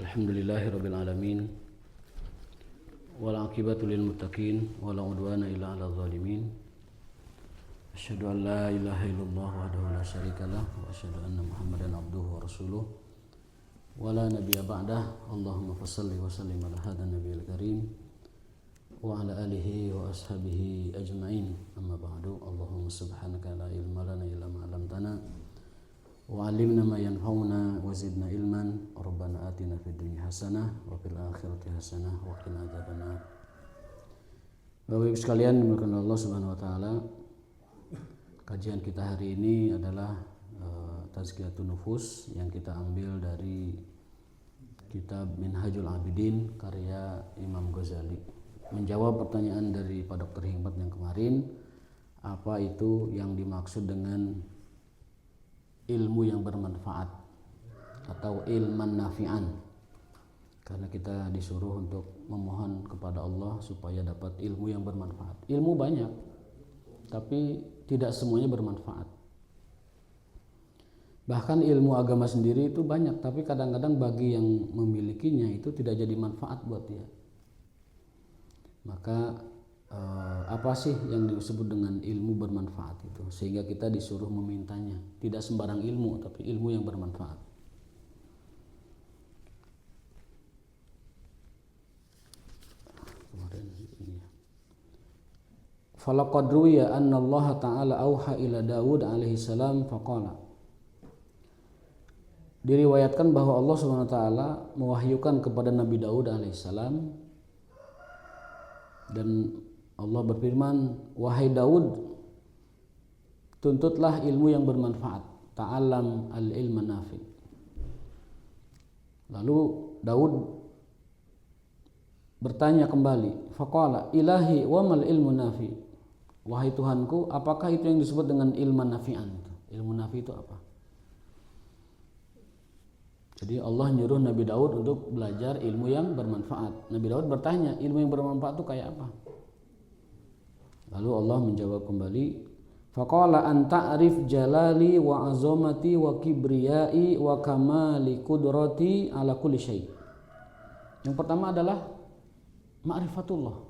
Alhamdulillahirabbil alamin wal aqibatu lil muttaqin wala udwana illa 'alal zalimin. Asyhadu an la ilaha illallah wahdahu la syarikalah wa asyhadu anna Muhammadan abduhu wa rasuluh wa la nabiyya ba'dah. Allahumma fashalli wa sallim ala hadan nabiyil karim wa ala alihi wa ashabihi ajma'in. Amma ba'du. Allahumma subhanaka la ilma lana illa ma 'allamtana wa 'allimna ma yanfa'una wa zidna ilman. Rabbana atina fid dunya hasanah wa fil akhirati hasanah wa qina adzabannar. Bapak Ibu sekalian, dimuliakan Allah Subhanahu wa taala. Kajian kita hari ini adalah Tazkiyatun Nufus yang kita ambil dari kitab Minhajul Abidin karya Imam Ghazali. Menjawab pertanyaan dari Pak Dr. Hikmat yang kemarin, apa itu yang dimaksud dengan ilmu yang bermanfaat atau ilman nafi'an, karena kita disuruh untuk memohon kepada Allah supaya dapat ilmu yang bermanfaat. Ilmu banyak, tapi tidak semuanya bermanfaat. Bahkan ilmu agama sendiri itu banyak, tapi kadang-kadang bagi yang memilikinya itu tidak jadi manfaat buat dia. Maka apa sih yang disebut dengan ilmu bermanfaat itu, sehingga kita disuruh memintanya. Tidak sembarang ilmu, tapi ilmu yang bermanfaat. Falaqad ruwiya anna Allah ta'ala auha ila Daud alaihi salam faqala. Diriwayatkan bahwa Allah Subhanahu wa taala mewahyukan kepada Nabi Daud alaihi salam, dan Allah berfirman, wahai Daud, tuntutlah ilmu yang bermanfaat, ta'allam al-ilma nafi. Lalu Daud bertanya kembali, faqala ilahi wa mal ilmu nafi. Wahai Tuhanku, apakah itu yang disebut dengan ilmu nafi'an? Ilmu nafi itu apa? Jadi Allah nyuruh Nabi Daud untuk belajar ilmu yang bermanfaat. Nabi Daud bertanya, ilmu yang bermanfaat itu kayak apa? Lalu Allah menjawab kembali, faqala an ta'rif jalali wa azamati wa kibriyai wa kamali qudrati ala kulli syai'. Yang pertama adalah ma'rifatullah.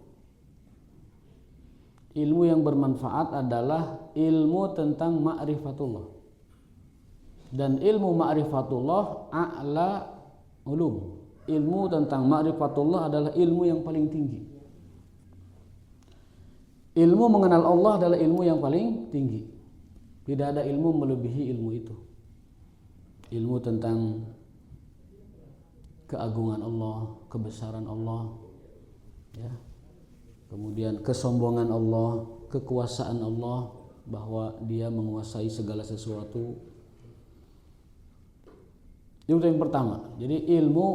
Ilmu yang bermanfaat adalah ilmu tentang ma'rifatullah. Dan ilmu ma'rifatullah a'la ulum. Ilmu tentang ma'rifatullah adalah ilmu yang paling tinggi. Ilmu mengenal Allah adalah ilmu yang paling tinggi. Tidak ada ilmu melebihi ilmu itu. Ilmu tentang keagungan Allah, kebesaran Allah, ya. Kemudian kesombongan Allah, kekuasaan Allah, bahwa Dia menguasai segala sesuatu. Itu yang pertama. Jadi ilmu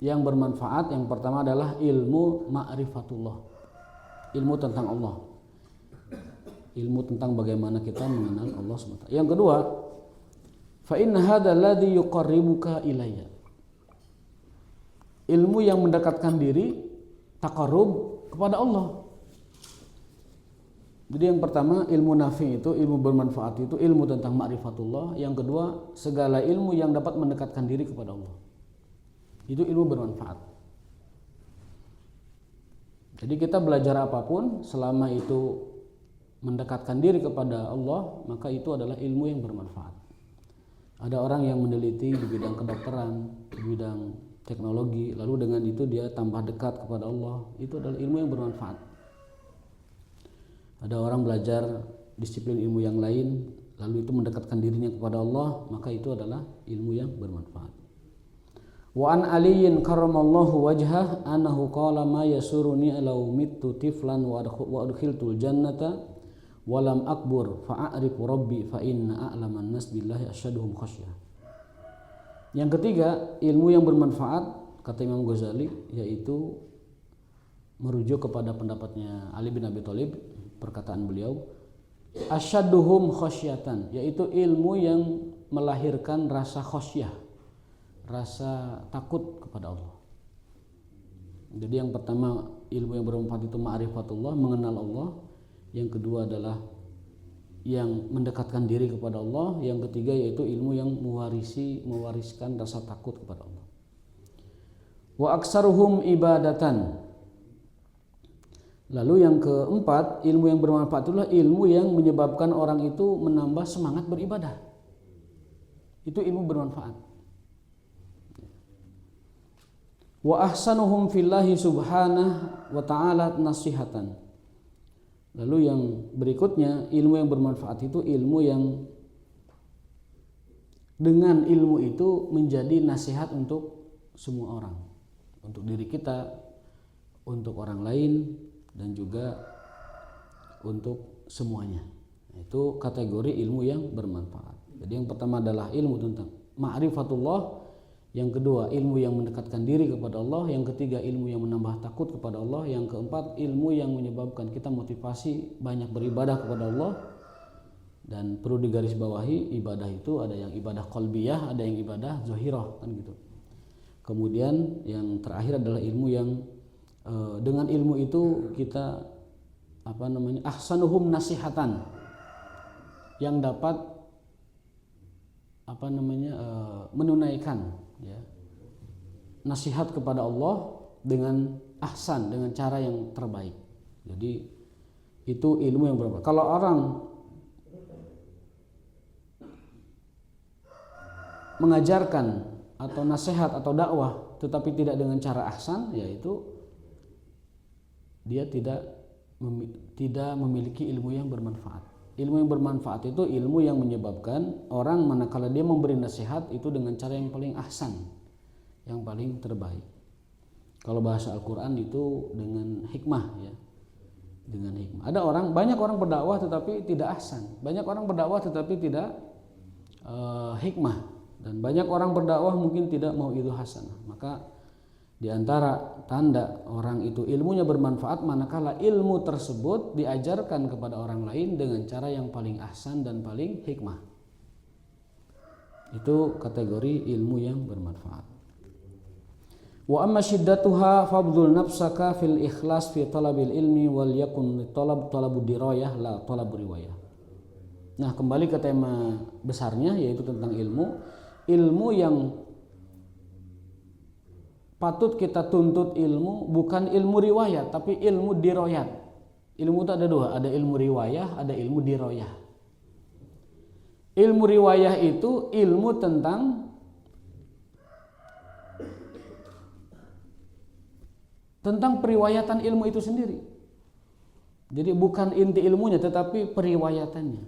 yang bermanfaat yang pertama adalah ilmu ma'rifatullah. Ilmu tentang Allah. Ilmu tentang bagaimana kita mengenal Allah SWT. Yang kedua, fa inna hadzal ladzi yuqarribuka ilayya. Ilmu yang mendekatkan diri, taqarrub kepada Allah. Jadi yang pertama ilmu nafi itu, ilmu bermanfaat itu ilmu tentang ma'rifatullah. Yang kedua, segala ilmu yang dapat mendekatkan diri kepada Allah. Itu ilmu bermanfaat. Jadi kita belajar apapun selama itu mendekatkan diri kepada Allah, maka itu adalah ilmu yang bermanfaat. Ada orang yang meneliti di bidang kedokteran, di bidang teknologi, lalu dengan itu dia tambah dekat kepada Allah, itu adalah ilmu yang bermanfaat. Ada orang belajar disiplin ilmu yang lain, lalu itu mendekatkan dirinya kepada Allah, maka itu adalah ilmu yang bermanfaat. Wa an aliyin karramallahu wajhah annahu qala ma yasuruni law mittu tiflan wa adkhiltul jannata wa lam akbur fa a'rifu rabbi fa inna a'laman nas billahi asyaduhum khasyah. Yang ketiga, ilmu yang bermanfaat kata Imam Ghazali yaitu merujuk kepada pendapatnya Ali bin Abi Thalib, perkataan beliau, asyaduhum khasyatan, yaitu ilmu yang melahirkan rasa khasyah, rasa takut kepada Allah. Jadi yang pertama ilmu yang bermanfaat itu ma'rifatullah, mengenal Allah. Yang kedua adalah yang mendekatkan diri kepada Allah. Yang ketiga yaitu ilmu yang mewariskan rasa takut kepada Allah. Wa aksaruhum ibadatan. Lalu yang keempat, ilmu yang bermanfaat itulah ilmu yang menyebabkan orang itu menambah semangat beribadah. Itu ilmu bermanfaat. Wa ahsanuhum fillahi subhanahu wa ta'ala nasihatan. Lalu yang berikutnya, ilmu yang bermanfaat itu ilmu yang dengan ilmu itu menjadi nasihat untuk semua orang, untuk diri kita, untuk orang lain, dan juga untuk semuanya. Itu kategori ilmu yang bermanfaat. Jadi yang pertama adalah ilmu tentang ma'rifatullah, yang kedua ilmu yang mendekatkan diri kepada Allah, yang ketiga ilmu yang menambah takut kepada Allah, yang keempat ilmu yang menyebabkan kita motivasi banyak beribadah kepada Allah. Dan perlu digarisbawahi, ibadah itu ada yang ibadah qalbiyah, ada yang ibadah zahirah, kan gitu. Kemudian yang terakhir adalah ilmu yang dengan ilmu itu kita ahsanuhum nasihatan, yang dapat menunaikan ya nasihat kepada Allah dengan ahsan, dengan cara yang terbaik. Jadi itu ilmu yang berapa. Kalau orang mengajarkan atau nasihat atau dakwah tetapi tidak dengan cara ahsan, yaitu dia tidak memiliki ilmu yang bermanfaat. Ilmu yang bermanfaat itu ilmu yang menyebabkan orang manakala dia memberi nasihat itu dengan cara yang paling ahsan, yang paling terbaik. Kalau bahasa Al-Quran itu dengan hikmah ya, dengan hikmah. Banyak orang berdakwah tetapi tidak ahsan, banyak orang berdakwah tetapi tidak hikmah. Dan banyak orang berdakwah mungkin tidak mau itu hasanah. Maka di antara tanda orang itu ilmunya bermanfaat manakala ilmu tersebut diajarkan kepada orang lain dengan cara yang paling ahsan dan paling hikmah. Itu kategori ilmu yang bermanfaat. Wa amma shiddatuha fabdul nafsaka fil ikhlas fi talabil ilmi wal yakun talabu dirayah la talabu riwayah. Nah, kembali ke tema besarnya yaitu tentang ilmu. Ilmu yang patut kita tuntut ilmu bukan ilmu riwayat tapi ilmu diroyat. Ilmu itu ada dua, ada ilmu riwayah, ada ilmu diroyah. Ilmu riwayah itu ilmu tentang periwayatan ilmu itu sendiri. Jadi bukan inti ilmunya tetapi periwayatannya.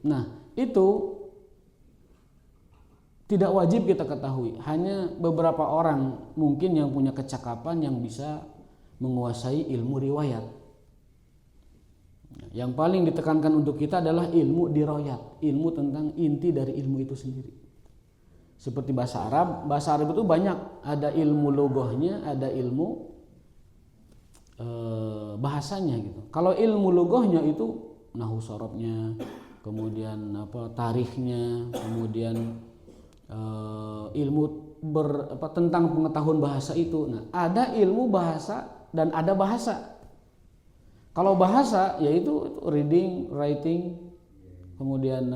Nah, itu tidak wajib kita ketahui, hanya beberapa orang mungkin yang punya kecakapan yang bisa menguasai ilmu riwayat. Yang paling ditekankan untuk kita adalah ilmu diroyat, ilmu tentang inti dari ilmu itu sendiri. Seperti bahasa Arab itu banyak, ada ilmu logohnya, ada ilmu bahasanya gitu. Kalau ilmu logohnya itu nahwu sorobnya, kemudian tarikhnya, kemudian ilmu tentang pengetahuan bahasa itu. Nah, ada ilmu bahasa dan ada bahasa. Kalau bahasa yaitu reading, writing, kemudian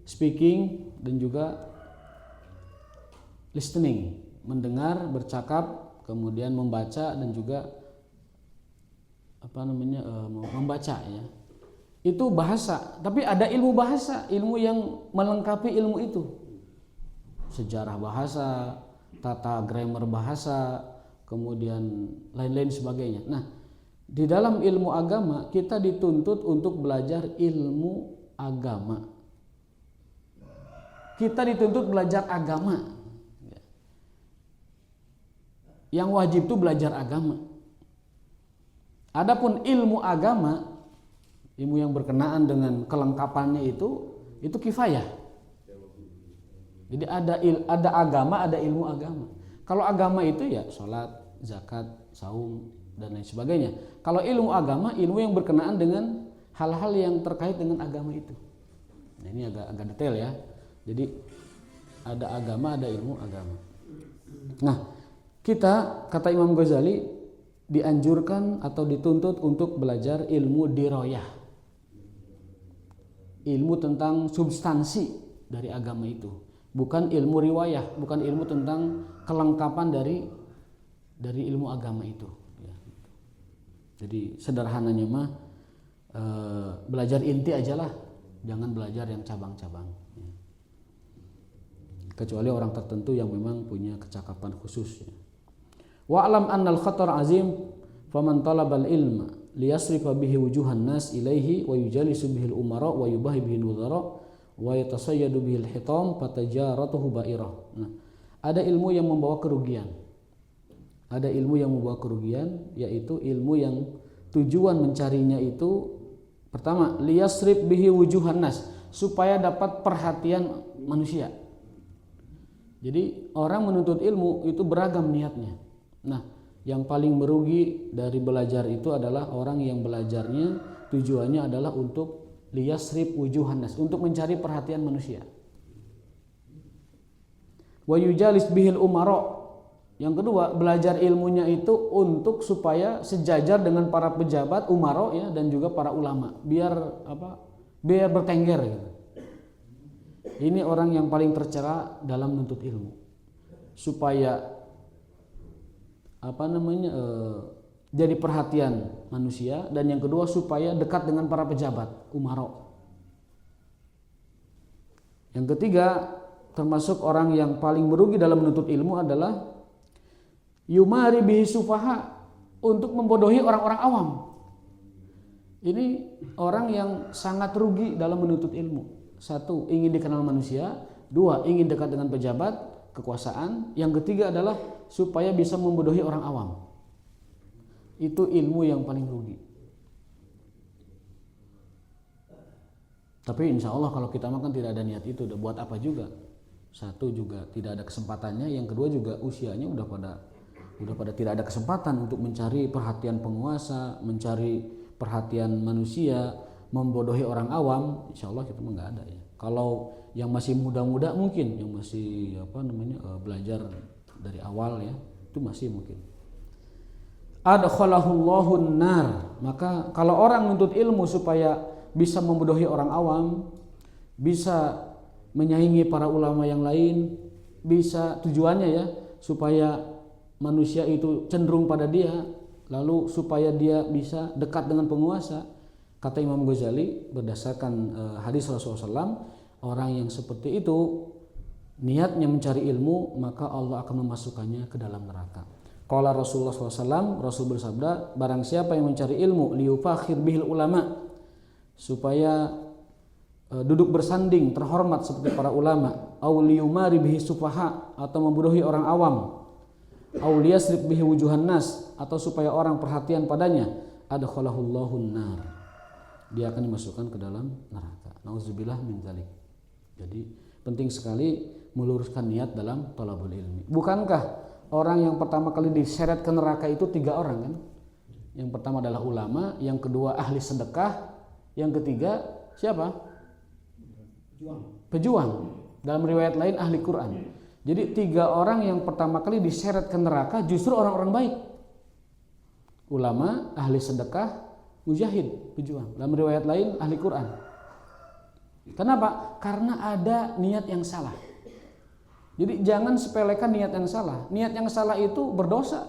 speaking dan juga listening, mendengar, bercakap, kemudian membaca dan juga membaca ya. Itu bahasa, tapi ada ilmu bahasa, ilmu yang melengkapi ilmu itu. Sejarah bahasa, tata grammar bahasa, kemudian lain-lain sebagainya. Nah, di dalam ilmu agama kita dituntut untuk belajar ilmu agama. Kita dituntut belajar agama. Yang wajib itu belajar agama. Adapun ilmu agama, ilmu yang berkenaan dengan kelengkapannya itu kifayah. Jadi ada agama, ada ilmu agama. Kalau agama itu ya sholat, zakat, saum dan lain sebagainya. Kalau ilmu agama, ilmu yang berkenaan dengan hal-hal yang terkait dengan agama itu. Nah, ini agak detail ya. Jadi ada agama, ada ilmu agama. Nah, kita kata Imam Ghazali dianjurkan atau dituntut untuk belajar ilmu diroyah. Ilmu tentang substansi dari agama itu. bukan ilmu riwayah, bukan ilmu tentang kelengkapan dari ilmu agama itu. Ya. Jadi sederhananya mah belajar inti aja lah, jangan belajar yang cabang-cabang. Ya. Kecuali orang tertentu yang memang punya kecakapan khusus. Ya. Wa'lam annal khatar azim faman talabal ilma liyasrifa bihi wujuhan nas ilaihi wa yujalisu bihil umara wa yubahi bihi nudhara wa yatasayyadu bihil hitam fatajaratuhu ba'irah. Nah, ada ilmu yang membawa kerugian. Ada ilmu yang membawa kerugian, yaitu ilmu yang tujuan mencarinya itu pertama liyasrif bihi wujuhan nas, supaya dapat perhatian manusia. Jadi orang menuntut ilmu itu beragam niatnya. Nah, yang paling merugi dari belajar itu adalah orang yang belajarnya tujuannya adalah untuk liyasrif wujuhan nas, untuk mencari perhatian manusia. Wa yujalis bihil umara. Yang kedua, belajar ilmunya itu untuk supaya sejajar dengan para pejabat umara ya, dan juga para ulama, biar bertengger gitu. Ini orang yang paling tercela dalam menuntut ilmu. Supaya jadi perhatian manusia, dan yang kedua supaya dekat dengan para pejabat umara. Yang ketiga, termasuk orang yang paling merugi dalam menuntut ilmu adalah yumari bihi sufaha, untuk membodohi orang-orang awam. Ini orang yang sangat rugi dalam menuntut ilmu. Satu, ingin dikenal manusia. Dua, ingin dekat dengan pejabat kekuasaan. Yang ketiga adalah supaya bisa membodohi orang awam. Itu ilmu yang paling rugi. Tapi insya Allah kalau kita makan tidak ada niat itu, udah buat apa juga. Satu, juga tidak ada kesempatannya. Yang kedua juga usianya udah pada tidak ada kesempatan untuk mencari perhatian penguasa, mencari perhatian manusia, membodohi orang awam. Insya Allah kita mah nggak ada ya. Kalau yang masih muda-muda mungkin, yang masih belajar dari awal ya, itu masih mungkin. Adkhalahullahu nar. Maka kalau orang menuntut ilmu supaya bisa membodohi orang awam, bisa menyaingi para ulama yang lain, bisa tujuannya ya supaya manusia itu cenderung pada dia, lalu supaya dia bisa dekat dengan penguasa. Kata Imam Ghazali berdasarkan hadis Rasulullah SAW, orang yang seperti itu niatnya mencari ilmu, maka Allah akan memasukkannya ke dalam neraka. Qala Rasulullah SAW, Rasul bersabda, barang siapa yang mencari ilmu liyufakhir bihil ulama, supaya duduk bersanding terhormat seperti para ulama, au liyumari bihi sufaha, atau membodohi orang awam, au liyasrif bihi wujuhan nas, atau supaya orang perhatian padanya, adkhalahullahu nar, dia akan dimasukkan ke dalam neraka. Nauzubillah min dzalik. Jadi penting sekali meluruskan niat dalam thalabul ilmi. Bukankah orang yang pertama kali diseret ke neraka itu 3 orang kan? Yang pertama adalah ulama, yang kedua ahli sedekah, yang ketiga siapa? Pejuang. Dalam riwayat lain ahli Quran. Jadi 3 orang yang pertama kali diseret ke neraka justru orang-orang baik. Ulama, ahli sedekah, mujahid, pejuang. Dalam riwayat lain ahli Quran. Kenapa? Karena ada niat yang salah. Jadi jangan sepelekan niat yang salah. Niat yang salah itu berdosa.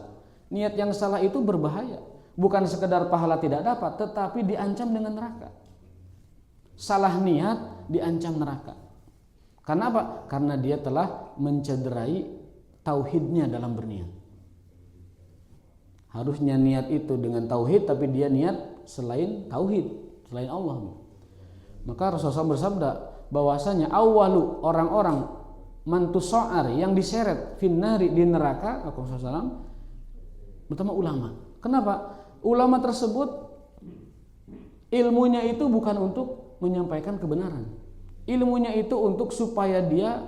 Niat yang salah itu berbahaya. Bukan sekedar pahala tidak dapat, tetapi diancam dengan neraka. Salah niat diancam neraka. Karena apa? Karena dia telah mencederai tauhidnya dalam berniat. Harusnya niat itu dengan tauhid, tapi dia niat selain tauhid, selain Allah. Maka Rasulullah bersabda bahwasanya awalu orang-orang mantuso'ar yang diseret finnari di neraka, Rasulullah SAW, pertama ulama. Kenapa? Ulama tersebut ilmunya itu bukan untuk menyampaikan kebenaran. Ilmunya itu untuk supaya dia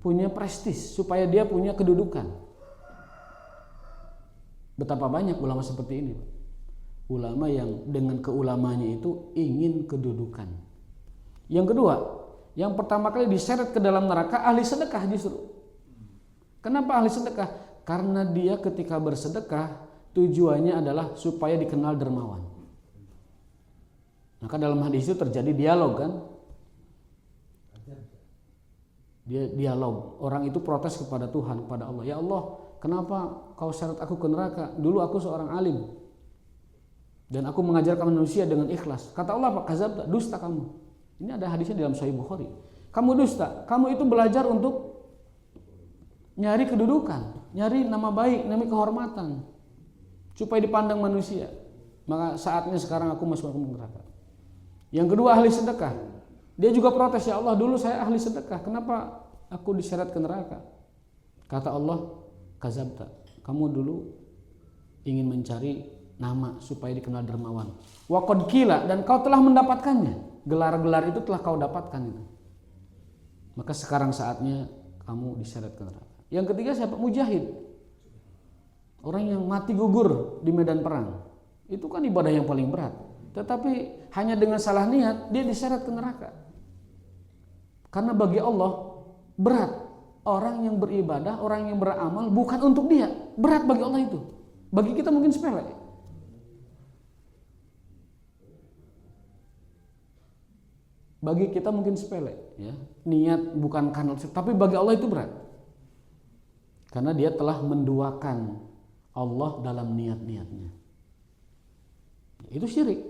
punya prestis, supaya dia punya kedudukan. Betapa banyak ulama seperti ini. Ulama yang dengan keulamanya itu ingin kedudukan. Yang kedua, yang pertama kali diseret ke dalam neraka ahli sedekah justru. Kenapa ahli sedekah? Karena dia ketika bersedekah tujuannya adalah supaya dikenal dermawan. Maka dalam hadis itu terjadi dialog kan. Dia dialog. Orang itu protes kepada Tuhan, kepada Allah. Ya Allah, kenapa kau seret aku ke neraka? Dulu aku seorang alim dan aku mengajarkan manusia dengan ikhlas. Kata Allah, Pak Kazabta, dusta kamu. Ini ada hadisnya dalam Sahih Bukhari. Kamu dusta. Kamu itu belajar untuk nyari kedudukan, nyari nama baik, nyari kehormatan, supaya dipandang manusia. Maka saatnya sekarang aku masuk ke neraka. Yang kedua, ahli sedekah. Dia juga protes, ya Allah, dulu saya ahli sedekah, kenapa aku diseret ke neraka? Kata Allah, kazabta, kamu dulu ingin mencari nama supaya dikenal dermawan. Wa qad qila, dan kau telah mendapatkannya. Gelar-gelar itu telah kau dapatkan itu. Maka sekarang saatnya kamu diseret ke neraka. Yang ketiga siapa? Mujahid. Orang yang mati gugur di medan perang. Itu kan ibadah yang paling berat. Tetapi hanya dengan salah niat dia diseret ke neraka. Karena bagi Allah berat orang yang beribadah, orang yang beramal bukan untuk dia. Berat bagi Allah itu. Bagi kita mungkin sepele. Bagi kita mungkin sepele, ya. Niat bukan karena, tapi bagi Allah itu berat. Karena dia telah menduakan Allah dalam niat-niatnya. Itu syirik.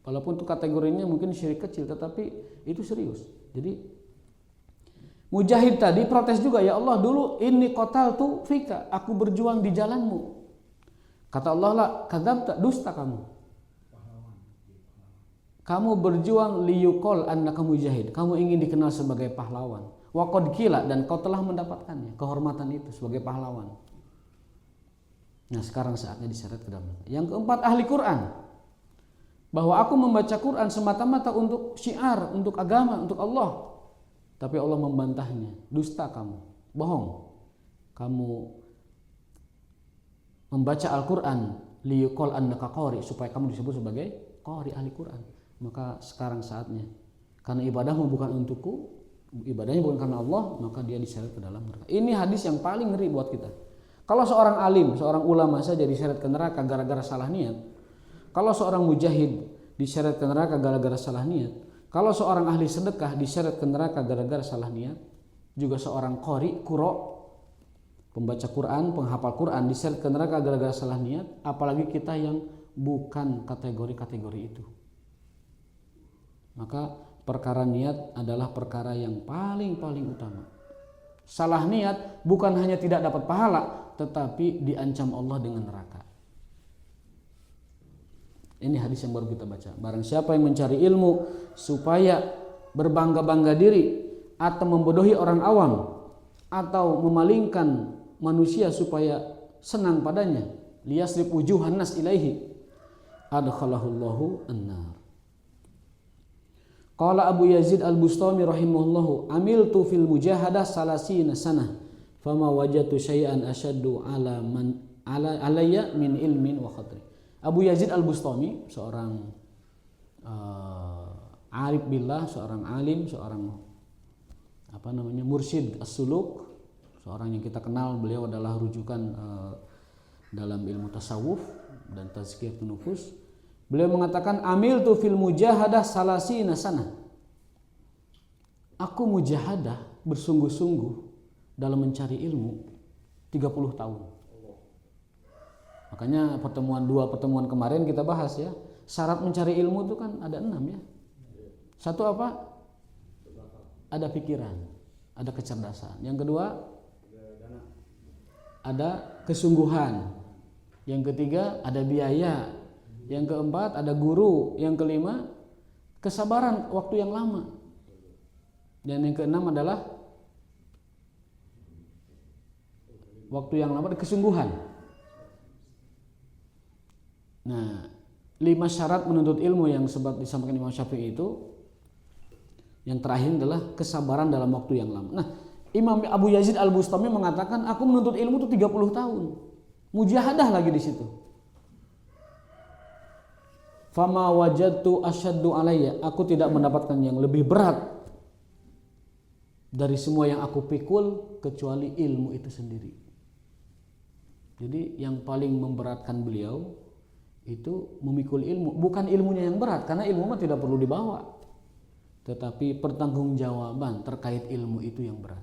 Walaupun itu kategorinya mungkin syirik kecil, tetapi itu serius. Jadi Mujahid tadi protes juga, ya Allah, dulu inni qataltu fika, aku berjuang di jalanmu. Kata Allah, la kadzabta, dusta kamu. Kamu berjuang liyuqal annaka mujahid, kamu ingin dikenal sebagai pahlawan. Wa qad qila, dan kau telah mendapatkannya, kehormatan itu sebagai pahlawan. Nah, sekarang saatnya diseret ke dalam. Yang keempat, ahli Quran. Bahwa aku membaca Quran semata-mata untuk syiar, untuk agama, untuk Allah. Tapi Allah membantahnya. Dusta kamu, bohong. Kamu membaca Al-Quran liyuqal annaka qari, supaya kamu disebut sebagai qari, ahli Quran. Maka sekarang saatnya, karena ibadahmu bukan untukku, ibadahnya bukan karena Allah, maka dia diseret ke dalam neraka. Ini hadis yang paling ngeri buat kita. Kalau seorang alim, seorang ulama saja diseret ke neraka gara-gara salah niat. Kalau seorang mujahid diseret ke neraka gara-gara salah niat. Kalau seorang ahli sedekah diseret ke neraka gara-gara salah niat. Juga seorang qari, quro, pembaca Quran, penghafal Quran diseret ke neraka gara-gara salah niat. Apalagi kita yang bukan kategori-kategori itu. Maka perkara niat adalah perkara yang paling utama. Salah niat bukan hanya tidak dapat pahala, tetapi diancam Allah dengan neraka. Ini hadis yang baru kita baca. Barang siapa yang mencari ilmu supaya berbangga-bangga diri, atau membodohi orang awam, atau memalingkan manusia supaya senang padanya, liyasrif wujuhan nas ilaihi, adkhalahullahu an-nar. Qala Abu Yazid Al-Bustami rahimahullahu, amiltu fil mujahadah salasina sanah, fama wajadtu syai'an ashaddu alayya min ilmin wa khatri. Abu Yazid Al-Bustami, seorang arif billah, seorang alim, seorang mursyid as-suluk, seorang yang kita kenal, beliau adalah rujukan dalam ilmu tasawuf dan tazkiyatun nufus. Beliau mengatakan, amiltu fil mujahadah salasina sanah. Aku mujahadah, bersungguh-sungguh dalam mencari ilmu 30 tahun. Makanya dua pertemuan kemarin kita bahas ya, syarat mencari ilmu itu kan ada 6 ya. Satu apa? Ada pikiran, ada kecerdasan. Yang kedua, ada kesungguhan. Yang ketiga, ada biaya. Yang keempat, ada guru. Yang kelima, kesabaran waktu yang lama. Dan yang keenam adalah waktu yang lama, kesungguhan. Nah, 5 syarat menuntut ilmu yang sempat disampaikan Imam Syafi'i itu, yang terakhir adalah kesabaran dalam waktu yang lama. Nah, Imam Abu Yazid Al-Bustami mengatakan, aku menuntut ilmu itu 30 tahun. Mujahadah lagi di situ. Fama wajadtu asyaddu alayya, aku tidak mendapatkan yang lebih berat dari semua yang aku pikul kecuali ilmu itu sendiri. Jadi yang paling memberatkan beliau itu memikul ilmu, bukan ilmunya yang berat, karena ilmu mah tidak perlu dibawa. tetapi pertanggungjawaban terkait ilmu itu yang berat.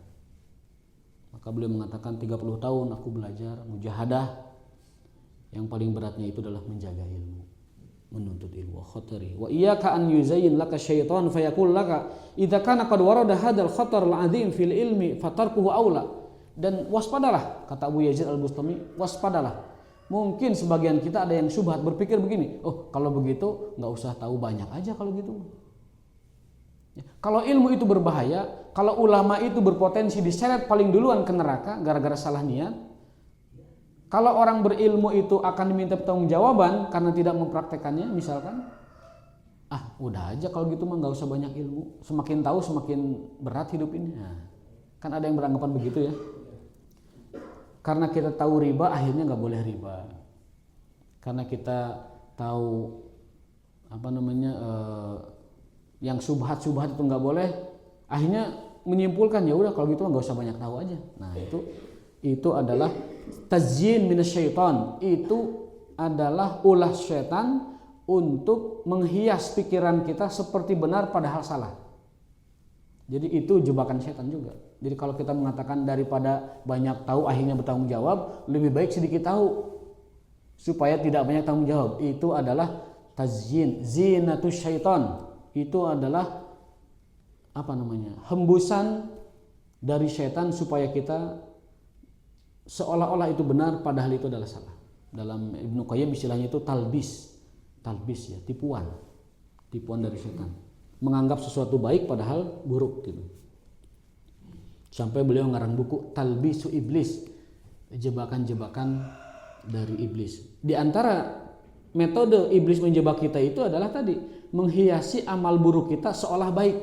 Maka beliau mengatakan 30 tahun aku belajar mujahadah, yang paling beratnya itu adalah menjaga ilmu, menuntut ilmu. Khatari wa iyyaka an yuzayyin laka syaitan fayaqul laka idza kana qad warada hadzal khatar al-'azim fil ilmi fatarkuhu aula. Dan waspadalah, kata Abu Yazid Al-Bustami, waspadalah. Mungkin sebagian kita ada yang syubhat berpikir begini, oh kalau begitu nggak usah tahu banyak aja kalau gitu. Kalau ilmu itu berbahaya, kalau ulama itu berpotensi diseret paling duluan ke neraka gara-gara salah niat, kalau orang berilmu itu akan diminta pertanggungjawaban karena tidak mempraktekannya, misalkan, udah aja kalau gitu mah nggak usah banyak ilmu, semakin tahu semakin berat hidup ini. Nah, kan ada yang beranggapan begitu ya. Karena kita tahu riba, akhirnya nggak boleh riba. Karena kita tahu yang subhat-subhat itu nggak boleh, akhirnya menyimpulkan ya udah kalau gitu nggak usah banyak tahu aja. Nah itu adalah tazyin minasyaiton, itu adalah ulah syaitan untuk menghias pikiran kita seperti benar padahal salah. Jadi itu jebakan syaitan juga. Jadi kalau kita mengatakan daripada banyak tahu akhirnya bertanggung jawab, lebih baik sedikit tahu supaya tidak banyak tanggung jawab. Itu adalah tazyin, zinatus syaitan. Itu adalah hembusan dari syaitan supaya kita seolah-olah itu benar padahal itu adalah salah. Dalam Ibnu Qayyim istilahnya itu talbis ya, tipuan dari syaitan, menganggap sesuatu baik padahal buruk gitu. Sampai beliau ngarang buku Talbisu Iblis, jebakan-jebakan dari iblis. Di antara metode iblis menjebak kita itu adalah tadi, menghiasi amal buruk kita seolah baik.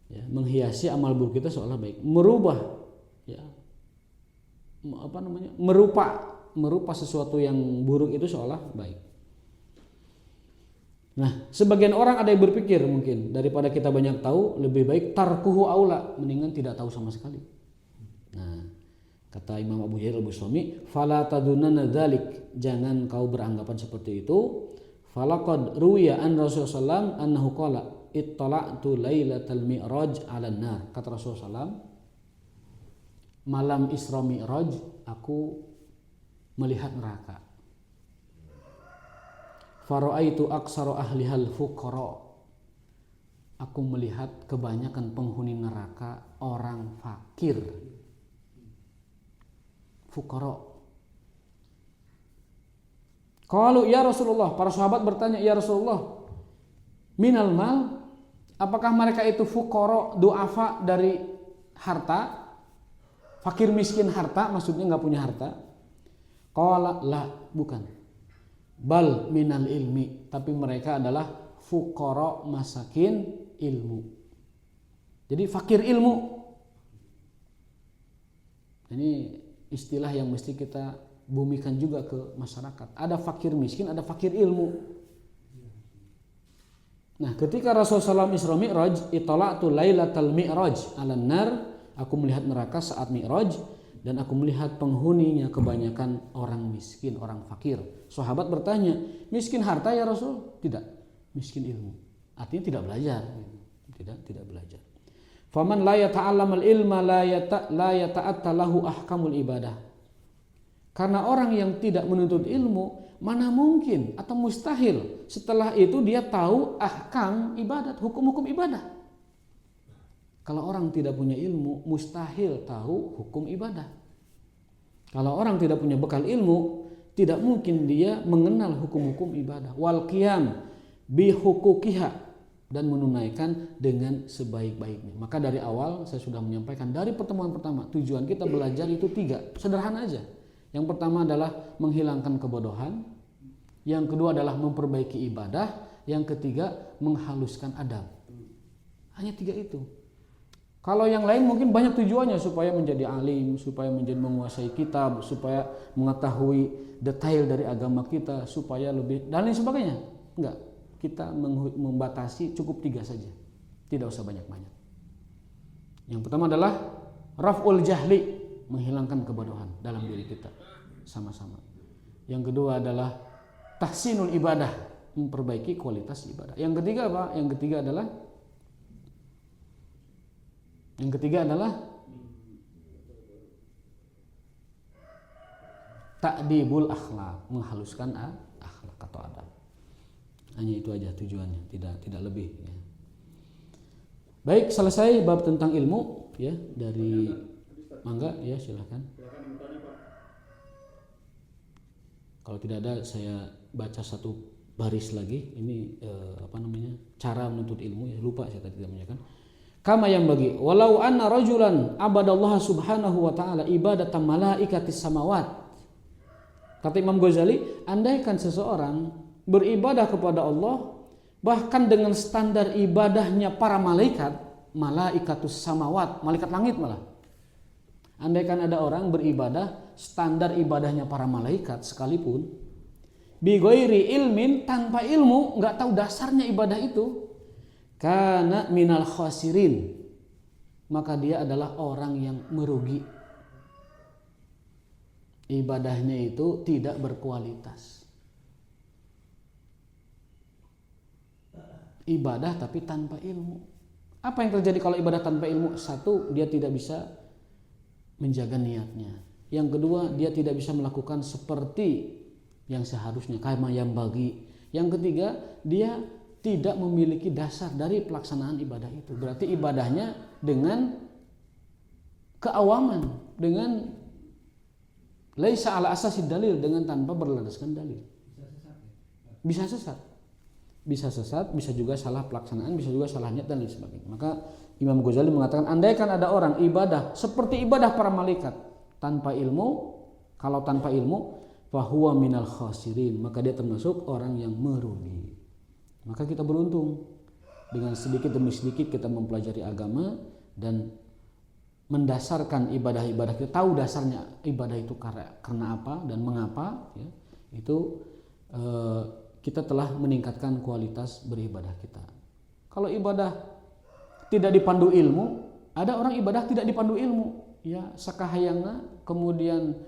Ya, menghiasi amal buruk kita seolah baik, merubah ya merupa sesuatu yang buruk itu seolah baik. Nah, sebagian orang ada yang berpikir mungkin daripada kita banyak tahu lebih baik tarkuhu aula, mendingan tidak tahu sama sekali. Nah, kata Imam Abu Yazid Al-Bustami, fala tadunanna dzalik, jangan kau beranggapan seperti itu. Falaqad ruwiya an Rasulullah sallam annahu qala ittala'tu lailatal mi'raj 'alan nar. Kata Rasulullah sallam, malam Isra Mi'raj aku melihat neraka. Fara'aitu aksara ahlihal fuqara. Aku melihat kebanyakan penghuni neraka orang fakir. Fuqara. Qalu ya Rasulullah, para sahabat bertanya, ya Rasulullah, minal mal, apakah mereka itu fuqara, du'afa dari harta? Fakir miskin harta, maksudnya enggak punya harta? Qala la, bukan. Bal minal ilmi, tapi mereka adalah fuqara masakin ilmu. Jadi fakir ilmu. Ini istilah yang mesti kita bumikan juga ke masyarakat. Ada fakir miskin, ada fakir ilmu. Nah, ketika Rasulullah SAW Isra Mi'raj, ittala'tu lailatal mi'raj 'alan nar, aku melihat neraka saat Mi'raj dan aku melihat penghuninya kebanyakan orang miskin, orang fakir. Sahabat bertanya, miskin harta ya Rasul? Tidak, miskin ilmu. Artinya tidak belajar. Tidak belajar. Faman la yata'allamal ilma la yata'atta lahu ahkamul ibadah. Karena orang yang tidak menuntut ilmu, mana mungkin atau mustahil setelah itu dia tahu ahkam ibadat, hukum-hukum ibadah. Kalau orang tidak punya ilmu, mustahil tahu hukum ibadah. Kalau orang tidak punya bekal ilmu, tidak mungkin dia mengenal hukum-hukum ibadah. Wal qiyam bi huquqiha, dan menunaikan dengan sebaik-baiknya. Maka dari awal saya sudah menyampaikan dari pertemuan pertama, tujuan kita belajar itu 3, sederhana aja. Yang pertama adalah menghilangkan kebodohan, yang kedua adalah memperbaiki ibadah, yang ketiga menghaluskan adab. Hanya 3 itu. Kalau yang lain mungkin banyak tujuannya, supaya menjadi alim, supaya menjadi menguasai kitab, supaya mengetahui detail dari agama kita, supaya lebih dan lain sebagainya. Enggak, kita membatasi cukup 3 saja, tidak usah banyak-banyak. Yang pertama adalah raf'ul jahli, menghilangkan kebodohan dalam diri kita sama-sama. Yang kedua adalah tahsinul ibadah, memperbaiki kualitas ibadah. Yang ketiga apa? Yang ketiga adalah ta'dibul akhlak, menghaluskan akhlak atau adab. Hanya itu aja tujuannya, tidak lebih ya. Baik, selesai bab tentang ilmu ya dari mangga ya, silahkan. Kalau tidak ada saya baca satu baris lagi. Ini cara menuntut ilmu ya, lupa saya tadi tidak menyampaikan. Kama yang bagi walau anna rajulan abadallaha subhanahu wa ta'ala ibadatan malaikatis samawat. Kata Imam Ghazali, andaikan seseorang beribadah kepada Allah bahkan dengan standar ibadahnya para malaikat, malaikatus samawat, malaikat langit malah. Andaikan ada orang beribadah standar ibadahnya para malaikat sekalipun, bi ghairi ilmin, tanpa ilmu, enggak tahu dasarnya ibadah itu, kana minal khasirin, maka dia adalah orang yang merugi. Ibadahnya itu tidak berkualitas. Ibadah tapi tanpa ilmu. Apa yang terjadi kalau ibadah tanpa ilmu? Satu, dia tidak bisa menjaga niatnya. Yang kedua, dia tidak bisa melakukan seperti yang seharusnya, kama yang bagi. Yang ketiga, dia tidak memiliki dasar dari pelaksanaan ibadah itu. Berarti ibadahnya dengan keawaman, dengan laisa ala asasi dalil, dengan tanpa berlandaskan dalil. Bisa sesat. Bisa sesat, bisa juga salah pelaksanaan, bisa juga salah niat dan lain sebagainya. Maka Imam Ghazali mengatakan, andaikan ada orang ibadah seperti ibadah para malaikat tanpa ilmu, kalau tanpa ilmu, fahuwa minal khasirin, maka dia termasuk orang yang merugi. Maka kita beruntung dengan sedikit demi sedikit kita mempelajari agama dan mendasarkan ibadah-ibadah kita, tahu dasarnya ibadah itu karena apa dan mengapa ya, itu kita telah meningkatkan kualitas beribadah kita. Kalau ibadah tidak dipandu ilmu, ada orang ibadah tidak dipandu ilmu ya, sakahayangna kemudian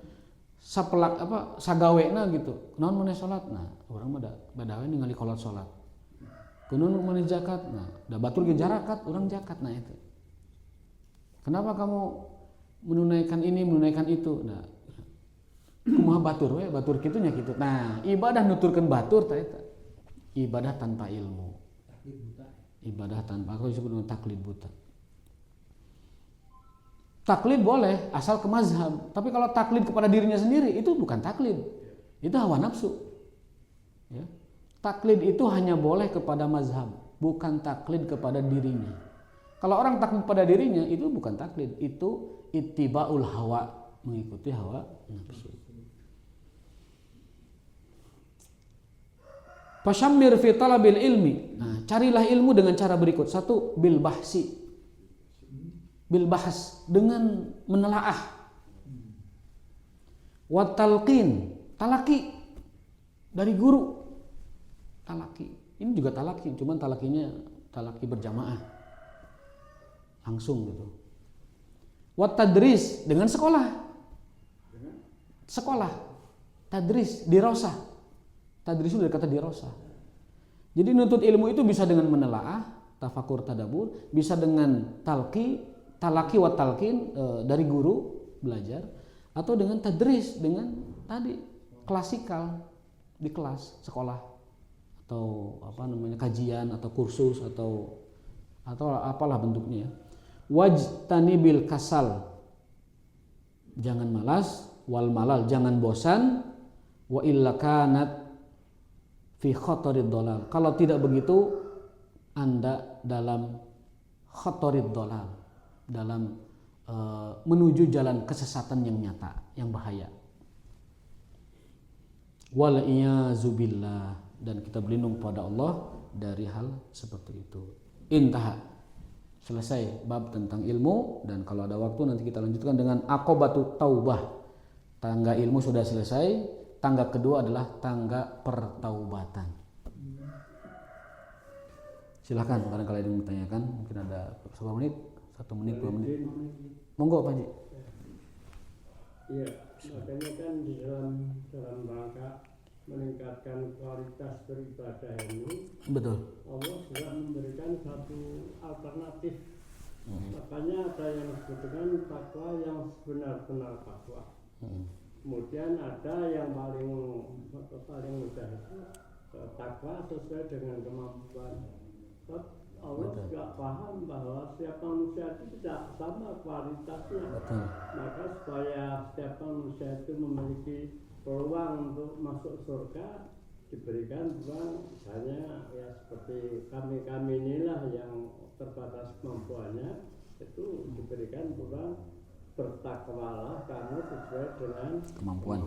sapelak sagawena gitu, naon maneh salat, nah orang mah badawe ningali kolot salat, kunaon maneh zakat, nah da batur ge jarakat, orang zakat, nah itu kenapa kamu menunaikan ini, menunaikan itu? Nah, kumaha batur we, batur kitu nya kitu. Nah, ibadah nuturkeun batur tah eta. Ibadah tanpa ilmu. Ibadah tanpa, apa disebut dengan taklid buta. Taklid boleh asal ke mazhab, tapi kalau taklid kepada dirinya sendiri itu bukan taklid. Itu hawa nafsu. Ya. Taklid itu hanya boleh kepada mazhab, bukan taklid kepada dirinya. Kalau orang taklid pada dirinya itu bukan taklid, itu ittibaul hawa, mengikuti hawa nafsu. Fashammir fi talabil ilmi. Nah, carilah ilmu dengan cara berikut. Satu, bil bahsi. Bil bahas, dengan menelaah. Wa talqin, talaki dari guru. Talaki. Ini juga talaki, cuman talakinya talaki berjamaah. Langsung gitu. Wat tadris, dengan sekolah. Sekolah. Tadris, dirosah. Tadris itu dari kata dirosah. Jadi nuntut ilmu itu bisa dengan menelaah, tafakur tadabur, bisa dengan talaki wat talqin, dari guru belajar, atau dengan tadris, dengan tadi klasikal di kelas sekolah, atau kajian atau kursus atau apalah bentuknya. Wajtanibil kasal, jangan malas, wal malal, jangan bosan, wa illa kanat fi khatarid dolal, kalau tidak begitu Anda dalam khatarid dolal, dalam menuju jalan kesesatan yang nyata, yang bahaya. Wal iyazu billah, dan kita berlindung pada Allah dari hal seperti itu. Intaha. Selesai bab tentang ilmu, dan kalau ada waktu nanti kita lanjutkan dengan aqobatut taubah. Tangga ilmu sudah selesai, tangga kedua adalah tangga pertaubatan. Silakan barangkali ada yang bertanyakan, mungkin ada berapa menit? 1 menit, 2 menit. Monggo Pak Haji. Iya, makanya kan di dalam rangka meningkatkan kualitas beribadah ini, Betul. Allah juga memberikan satu alternatif. Makanya ada yang disebut dengan takwa yang benar-benar takwa. Kemudian ada yang paling mudah itu takwa sesuai dengan kemampuan. Allah juga paham bahwa setiap manusia itu tidak sama kualitasnya. Betul. Maka supaya setiap manusia itu memiliki peluang untuk masuk surga, diberikan peluang, misalnya ya seperti kami inilah yang terbatas kemampuannya, itu diberikan peluang bertakwalah kamu sesuai dengan kemampuan.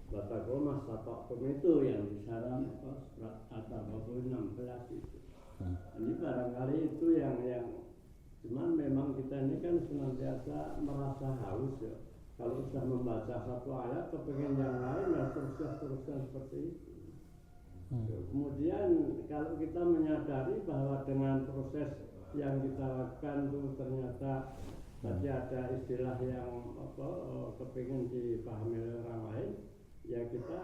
Bataku mas tatok itu yang disaran surat At-Tababu 16 itu. Ini barangkali itu yang cuman memang kita ini kan senantiasa merasa haus ya. Kalau sudah membaca satu ayat kepengen yang lain ya teruskan seperti itu. Kemudian kalau kita menyadari bahwa dengan proses yang kita lakukan itu ternyata tadi ada istilah yang kepengen dipahami oleh orang lain, ya kita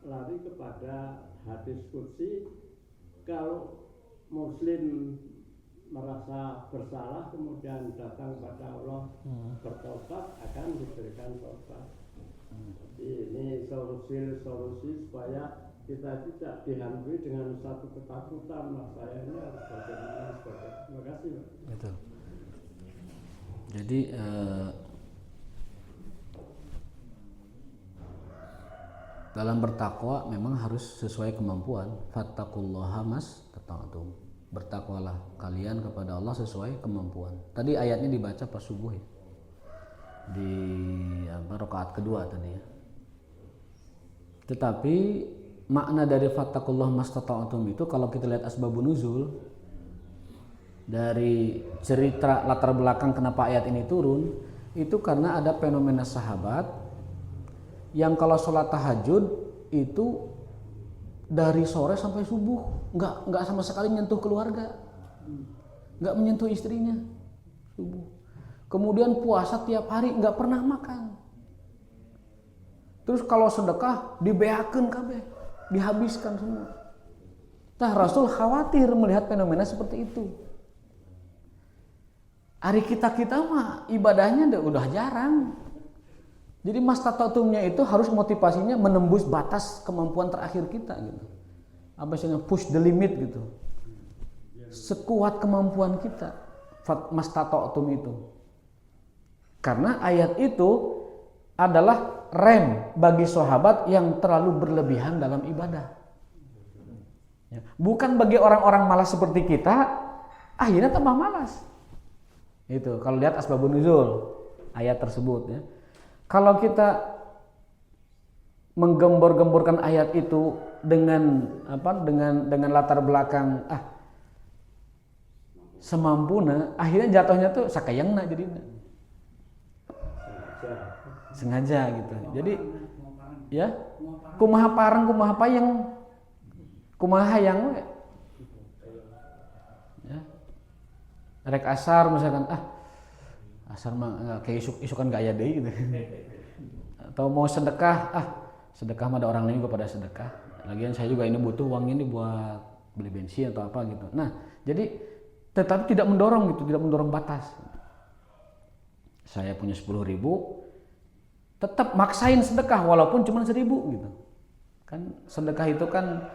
lari kepada hadis qudsi. Kalau muslim merasa bersalah kemudian datang kepada Allah bertobat, akan diberikan tobat. Jadi ini solusi supaya kita tidak dihantui dengan satu ketakutan, saya ini harus bagaimana. Terima kasih. Betul. Jadi dalam bertakwa memang harus sesuai kemampuan. Fattaqullaha mastata'tum. Bertakwalah kalian kepada Allah sesuai kemampuan. Tadi ayatnya dibaca pas subuh ya. Di rakaat kedua tadi ya. Tetapi makna dari fattaqullaha mastata'tum itu kalau kita lihat asbabun nuzul dari cerita latar belakang kenapa ayat ini turun, itu karena ada fenomena sahabat yang kalau sholat tahajud itu dari sore sampai subuh nggak sama sekali menyentuh keluarga, nggak menyentuh istrinya subuh. Kemudian puasa tiap hari nggak pernah makan. Terus kalau sedekah dibeakeun kabeh, dihabiskan semua. Nah, Rasul khawatir melihat fenomena seperti itu. Hari kita mah ibadahnya udah jarang. Jadi mastata'tumnya itu harus motivasinya menembus batas kemampuan terakhir kita gitu. Apa istilahnya, push the limit gitu. Sekuat kemampuan kita. Mastata'tum itu. Karena ayat itu adalah rem bagi sahabat yang terlalu berlebihan dalam ibadah. Bukan bagi orang-orang malas seperti kita, akhirnya tambah malas. Itu kalau lihat asbabun nuzul ayat tersebut ya. Kalau kita menggembor-gemborkan ayat itu dengan latar belakang semampuna, akhirnya jatuhnya tuh sakayangna jadinya. Sengaja gitu. Jadi ya kumaha parang kumaha payeng kumaha hayang we. Ya. Rek asar misalkan asar mah kayak isukan gak aya deui gitu. Atau mau sedekah, sedekah mah ada orang lain juga pada sedekah. Lagian saya juga ini butuh uang ini buat beli bensin atau apa gitu. Nah, jadi tetapi tidak mendorong gitu, tidak mendorong batas. Saya punya 10.000, tetap maksain sedekah walaupun cuma 1.000 gitu. Kan sedekah itu kan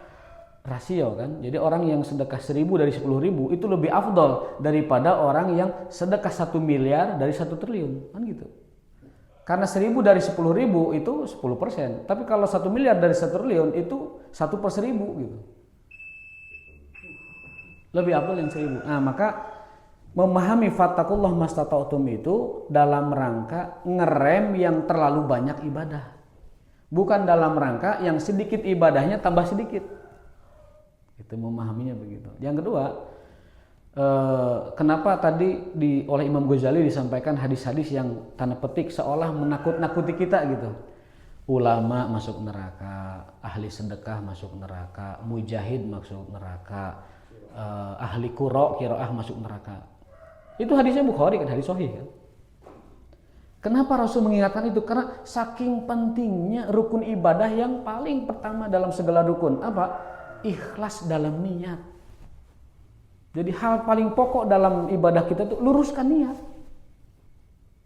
rasio kan. Jadi orang yang sedekah 1.000 dari 10.000 itu lebih afdol daripada orang yang sedekah 1 miliar dari 1 triliun kan gitu. Karena 1.000 dari 10.000 itu 10%. Tapi kalau 1 miliar dari 1 triliun itu 1/1000 gitu. Lebih afdol yang 1.000. Nah maka memahami fattakullah mastata'tum itu dalam rangka ngerem yang terlalu banyak ibadah. Bukan dalam rangka yang sedikit ibadahnya tambah sedikit. Itu memahaminya begitu. Yang kedua, kenapa tadi oleh Imam Ghazali disampaikan hadis-hadis yang tanda petik seolah menakut-nakuti kita gitu. Ulama masuk neraka, ahli sedekah masuk neraka, mujahid masuk neraka, ahli qiraah masuk neraka. Itu hadisnya Bukhari kan, hadis sahih kan. Kenapa Rasul mengingatkan itu? Karena saking pentingnya rukun ibadah yang paling pertama dalam segala rukun. Apa? Ikhlas dalam niat. Jadi hal paling pokok dalam ibadah kita itu luruskan niat.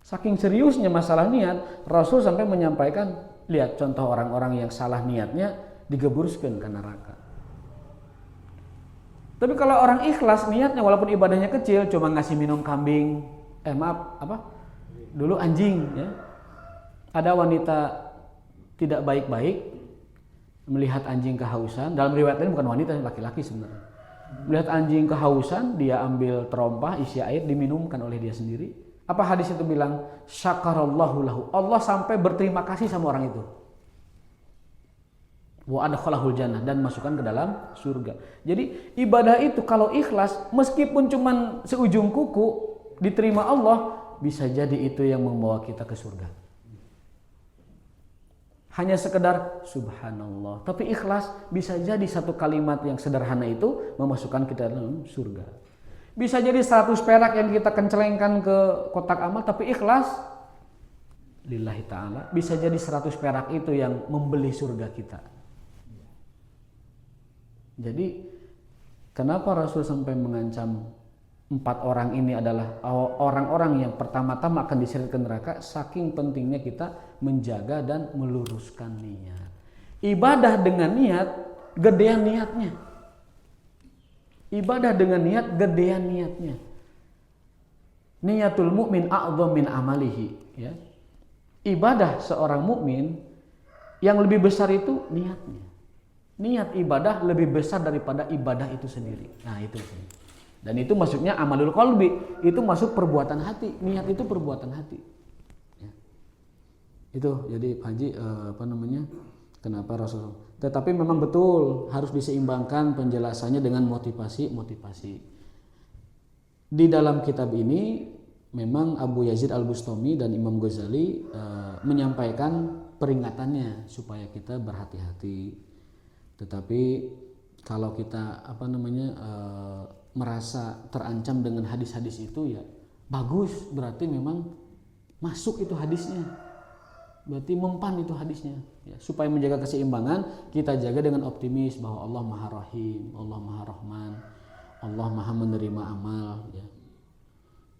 Saking seriusnya masalah niat, Rasul sampai menyampaikan, lihat contoh orang-orang yang salah niatnya digeburuskan ke neraka. Tapi kalau orang ikhlas niatnya walaupun ibadahnya kecil, cuma ngasih minum kambing, dulu anjing ya. Ada wanita tidak baik-baik melihat anjing kehausan. Dalam riwayat ini bukan wanita, laki-laki sebenarnya. Melihat anjing kehausan, dia ambil terompah isi air diminumkan oleh dia sendiri. Apa hadis itu bilang? Syakarallahu lahu. Allah sampai berterima kasih sama orang itu. Wa adkhalahul jannah, dan masukkan ke dalam surga. Jadi ibadah itu kalau ikhlas, meskipun cuman seujung kuku diterima Allah, bisa jadi itu yang membawa kita ke surga. Hanya sekedar subhanallah, tapi ikhlas bisa jadi satu kalimat yang sederhana itu memasukkan kita dalam surga. Bisa jadi 100 perak yang kita kencelengkan ke kotak amal, tapi ikhlas lillahi ta'ala, bisa jadi 100 perak itu yang membeli surga kita. Jadi kenapa Rasul sampai mengancam 4 orang ini adalah orang-orang yang pertama-tama akan diseret ke neraka? Saking pentingnya kita menjaga dan meluruskan niat. Ibadah dengan niat, gedean niatnya. Ibadah dengan niat, gedean niatnya. Niatul mukmin a'dham min amalihi, ya. Ibadah seorang mukmin yang lebih besar itu niatnya. Niat ibadah lebih besar daripada ibadah itu sendiri. Nah, itu. Dan itu maksudnya amalul qalbi, itu masuk perbuatan hati. Niat itu perbuatan hati. Ya. Itu jadi Pak Haji kenapa Rasul. Tetapi memang betul harus diseimbangkan penjelasannya dengan motivasi. Di dalam kitab ini memang Abu Yazid Al-Bustami dan Imam Ghazali menyampaikan peringatannya supaya kita berhati-hati. Tetapi kalau kita merasa terancam dengan hadis-hadis itu, ya bagus, berarti memang masuk itu hadisnya, berarti mempan itu hadisnya, ya. Supaya menjaga keseimbangan, kita jaga dengan optimis bahwa Allah Maha Rahim, Allah Maha Rahman, Allah Maha menerima amal, ya.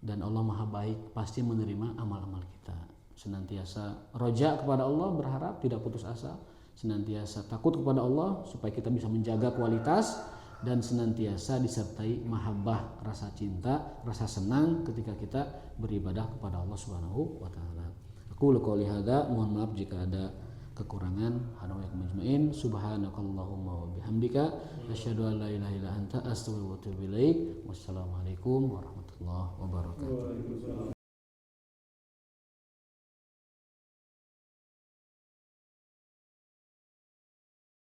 Dan Allah Maha baik, pasti menerima amal-amal kita. Senantiasa roja kepada Allah, berharap, tidak putus asa. Senantiasa takut kepada Allah supaya kita bisa menjaga kualitas, dan senantiasa disertai mahabbah, rasa cinta, rasa senang ketika kita beribadah kepada Allah Subhanahu wa taala. Aku qouli hadza, mohon maaf jika ada kekurangan. Hadawakum ajmain. Subhanakallahumma wa bihamdika asyhadu an la ilaha illa anta astaghfiruka wa atubu ilaik. Wassalamualaikum warahmatullahi wabarakatuh.